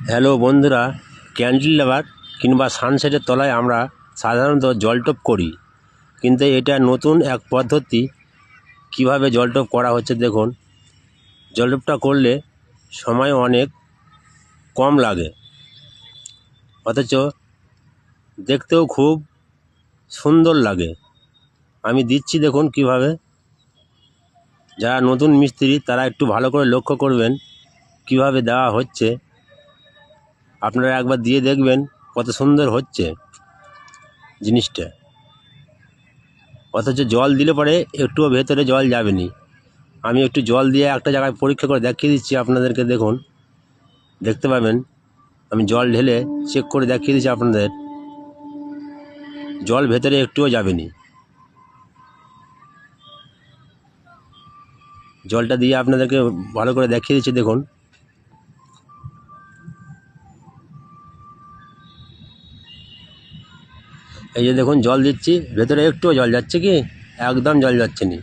Hello বন্ধুরা, cantilever কিংবা সানসেটের তলায় আমরা সাধারণত জলটপ করি, কিন্তু এটা নতুন এক পদ্ধতি। কিভাবে জলটপ করা হচ্ছে দেখুন। জলটপটা করলে সময় অনেক কম লাগে, অথচ দেখতেও খুব সুন্দর লাগে। আমি দিচ্ছি দেখুন কিভাবে। যারা নতুন মিস্ত্রি তারা একটু ভালো করে লক্ষ্য করবেন কিভাবে দেওয়া হচ্ছে। আপনারা একবার দিয়ে দেখবেন কত সুন্দর হচ্ছে জিনিসটা, অথচ জল দিলে পরে একটুও ভেতরে জল যাবে না। আমি একটু জল দিয়ে একটা জায়গায় পরীক্ষা করে দেখিয়ে দিচ্ছি আপনাদেরকে, দেখুন, দেখতে পাবেন। আমি জল ঢেলে চেক করে দেখিয়ে দিচ্ছি আপনাদের, জল ভেতরে একটুও যাবে না। জলটা দিয়ে আপনাদেরকে ভালো করে দেখিয়ে দিচ্ছি দেখুন। এই যে দেখুন, জল দিচ্ছি, ভেতরে একটুও জল যাচ্ছে কি? একদম জল যাচ্ছে না।